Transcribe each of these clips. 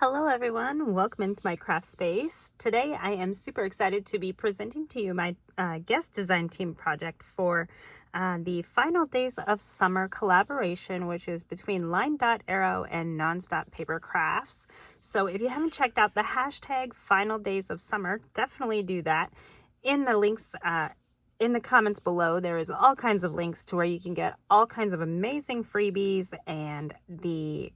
Hello everyone, welcome into my craft space. Today I am super excited to be presenting to you my guest design team project for the Final Days of Summer collaboration, which is between LineDotArrow and NonstopPapercrafts. So if you haven't checked out the hashtag Final Days of Summer, definitely do that. In the links in the comments below, there is all kinds of links to where you can get all kinds of amazing freebies, and the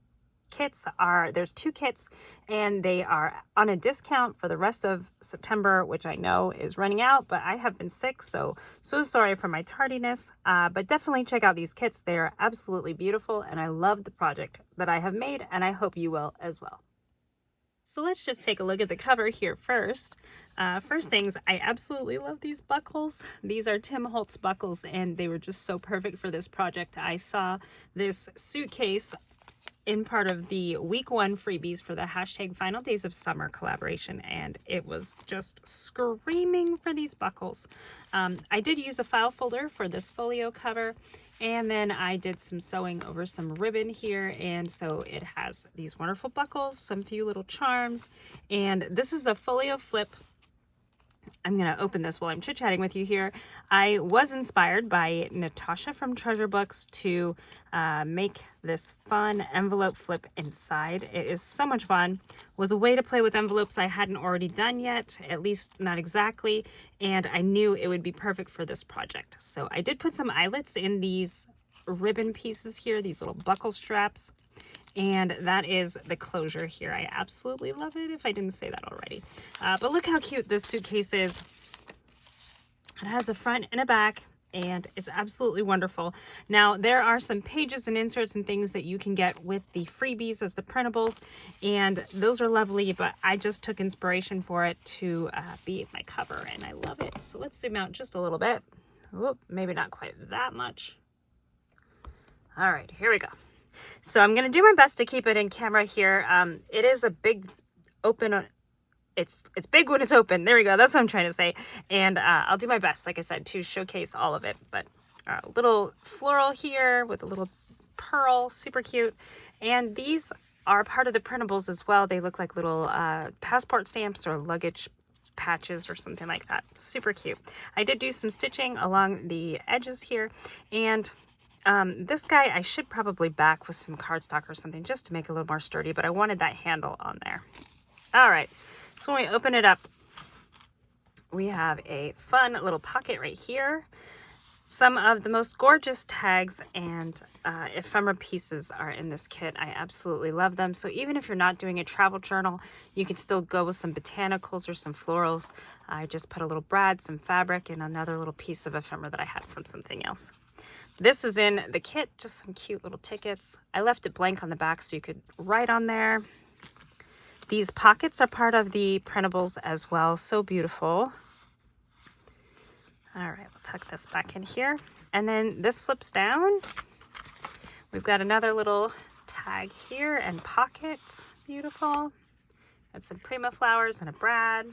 kits there's 2 kits and they are on a discount for the rest of September, which I know is running out, but I have been sick, so sorry for my tardiness. But definitely check out these kits. They are absolutely beautiful and I love the project that I have made, and I hope you will as well. So let's just take a look at the cover here first. First things, I absolutely love these buckles. These are Tim Holtz buckles and they were just so perfect for this project. I saw this suitcase in part of the week 1 freebies for the hashtag Final Days of Summer collaboration, and it was just screaming for these buckles. I did use a file folder for this folio cover, and then I did some sewing over some ribbon here, and so it has these wonderful buckles, some few little charms, and this is a folio flip. I'm going to open this while I'm chit-chatting with you here. I was inspired by Natasha from Treasure Books to make this fun envelope flip inside. It is so much fun. It was a way to play with envelopes I hadn't already done yet, at least not exactly, and I knew it would be perfect for this project. So I did put some eyelets in these ribbon pieces here, these little buckle straps. And that is the closure here. I absolutely love it, if I didn't say that already. But look how cute this suitcase is. It has a front and a back, and it's absolutely wonderful. Now, there are some pages and inserts and things that you can get with the freebies as the printables, and those are lovely, but I just took inspiration for it to be my cover, and I love it. So let's zoom out just a little bit. Whoop, maybe not quite that much. All right, here we go. So I'm going to do my best to keep it in camera here. It is a big open, it's big when it's open. There we go. That's what I'm trying to say. And I'll do my best, like I said, to showcase all of it. But a little floral here with a little pearl, super cute. And these are part of the printables as well. They look like little passport stamps or luggage patches or something like that. Super cute. I did do some stitching along the edges here, and this guy I should probably back with some cardstock or something just to make it a little more sturdy, but I wanted that handle on there. All right, so when we open it up, we have a fun little pocket right here. Some of the most gorgeous tags and ephemera pieces are in this kit. I absolutely love them. So even if you're not doing a travel journal, you can still go with some botanicals or some florals. I just put a little brad, some fabric, and another little piece of ephemera that I had from something else. This is in the kit, just some cute little tickets. I left it blank on the back so you could write on there. These pockets are part of the printables as well. So beautiful. All right, we'll tuck this back in here. And then this flips down. We've got another little tag here and pocket. Beautiful. Got some Prima flowers and a brad.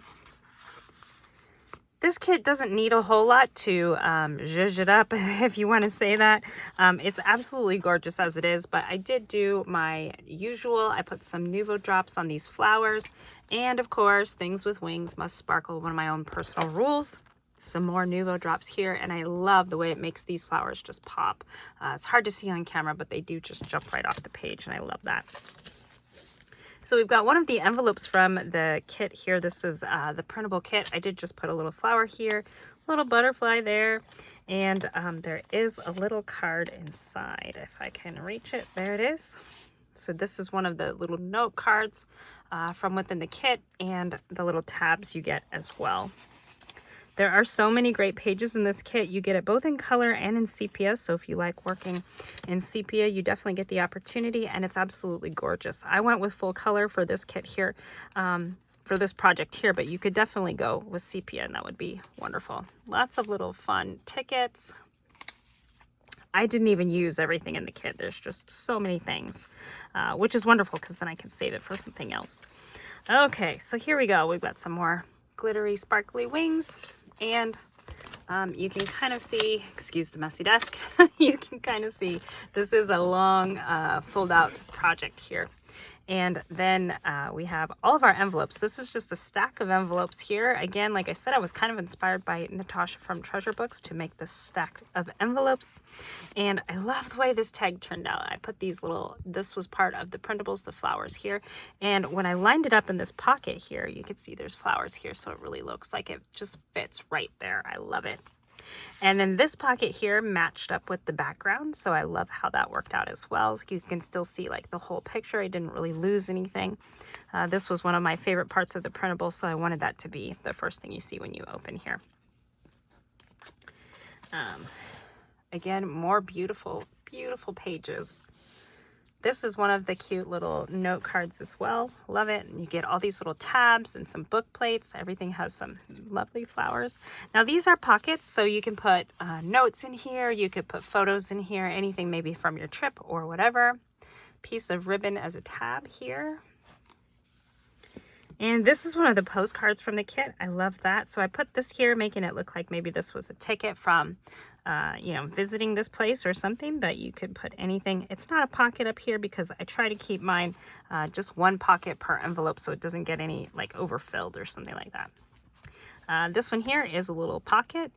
This kit doesn't need a whole lot to zhuzh it up, if you want to say that. It's absolutely gorgeous as it is, but I did do my usual. I put some Nuvo drops on these flowers, and of course, things with wings must sparkle, one of my own personal rules. Some more Nuvo drops here, and I love the way it makes these flowers just pop. It's hard to see on camera, but they do just jump right off the page, and I love that. So we've got one of the envelopes from the kit here. This is the printable kit. I did just put a little flower here, a little butterfly there, and there is a little card inside. If I can reach it, there it is. So this is one of the little note cards from within the kit, and the little tabs you get as well. There are so many great pages in this kit. You get it both in color and in sepia. So if you like working in sepia, you definitely get the opportunity, and it's absolutely gorgeous. I went with full color for this kit here, for this project here, but you could definitely go with sepia and that would be wonderful. Lots of little fun tickets. I didn't even use everything in the kit. There's just so many things, which is wonderful because then I can save it for something else. Okay, so here we go. We've got some more glittery, sparkly wings. And you can kind of see, excuse the messy desk, you can kind of see this is a long fold out project here. And then we have all of our envelopes. This is just a stack of envelopes here. Again, like I said, I was kind of inspired by Natasha from Treasure Books to make this stack of envelopes. And I love the way this tag turned out. I put these little, this was part of the printables, the flowers here. And when I lined it up in this pocket here, you can see there's flowers here. So it really looks like it just fits right there. I love it. And then this pocket here matched up with the background, so I love how that worked out as well. You can still see like the whole picture. I didn't really lose anything. This was one of my favorite parts of the printable, so I wanted that to be the first thing you see when you open here. Again, more beautiful, beautiful pages. This is one of the cute little note cards as well. Love it. And you get all these little tabs and some book plates. Everything has some lovely flowers. Now these are pockets, so you can put notes in here. You could put photos in here, anything maybe from your trip or whatever. Piece of ribbon as a tab here. And this is one of the postcards from the kit. I love that. So I put this here, making it look like maybe this was a ticket from, you know, visiting this place or something, but you could put anything. It's not a pocket up here because I try to keep mine just one pocket per envelope so it doesn't get any like overfilled or something like that. This one here is a little pocket.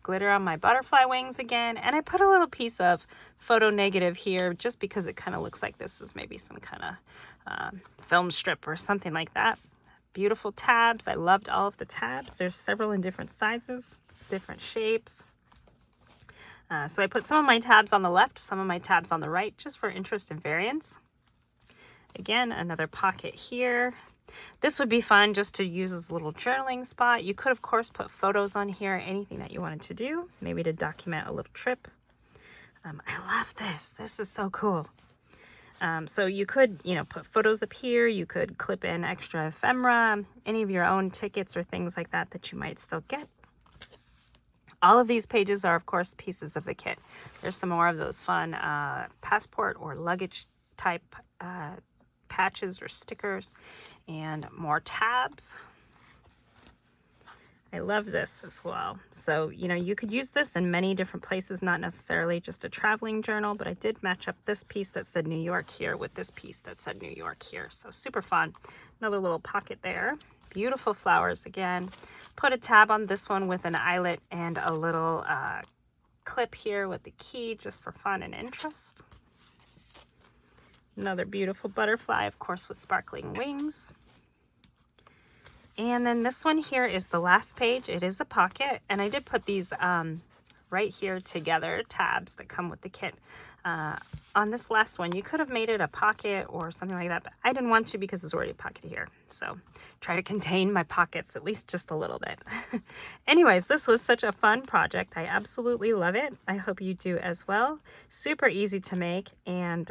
Glitter on my butterfly wings again. And I put a little piece of photo negative here just because it kind of looks like this is maybe some kind of film strip or something like that. Beautiful tabs. I loved all of the tabs. There's several in different sizes, different shapes. So I put some of my tabs on the left, some of my tabs on the right, just for interest and variance. Again, another pocket here. This would be fun just to use as a little journaling spot. You could, of course, put photos on here, anything that you wanted to do, maybe to document a little trip. I love this. This is so cool. So you could, you know, put photos up here. You could clip in extra ephemera, any of your own tickets or things like that that you might still get. All of these pages are, of course, pieces of the kit. There's some more of those fun passport or luggage type patches or stickers, and more tabs. I love this as well. So, you know, you could use this in many different places, not necessarily just a traveling journal, but I did match up this piece that said New York here with this piece that said New York here. So super fun. Another little pocket there. Beautiful flowers again. Put a tab on this one with an eyelet and a little clip here with the key just for fun and interest. Another beautiful butterfly, of course, with sparkling wings. And then this one here is the last page. It is a pocket, and I did put these right here together, tabs that come with the kit. On this last one, you could have made it a pocket or something like that, but I didn't want to because there's already a pocket here. So try to contain my pockets at least just a little bit. Anyways, this was such a fun project. I absolutely love it. I hope you do as well. Super easy to make, and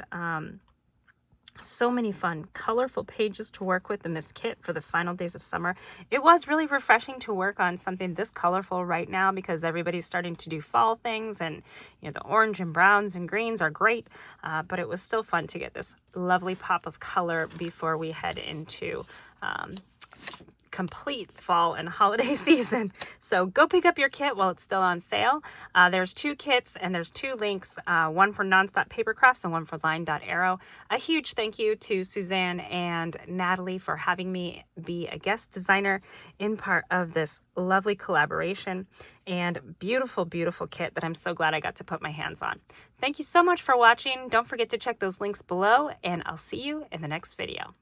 so many fun, colorful pages to work with in this kit for the final days of summer. It was really refreshing to work on something this colorful right now because everybody's starting to do fall things, and you know, the orange and browns and greens are great, but it was still fun to get this lovely pop of color before we head into complete fall and holiday season. So go pick up your kit while it's still on sale. There's 2 kits and there's 2 links, one for NonstopPapercrafts and one for LineDotArrow. A huge thank you to Suzanne and Natalie for having me be a guest designer in part of this lovely collaboration, and beautiful, beautiful kit that I'm so glad I got to put my hands on. Thank you so much for watching. Don't forget to check those links below, and I'll see you in the next video.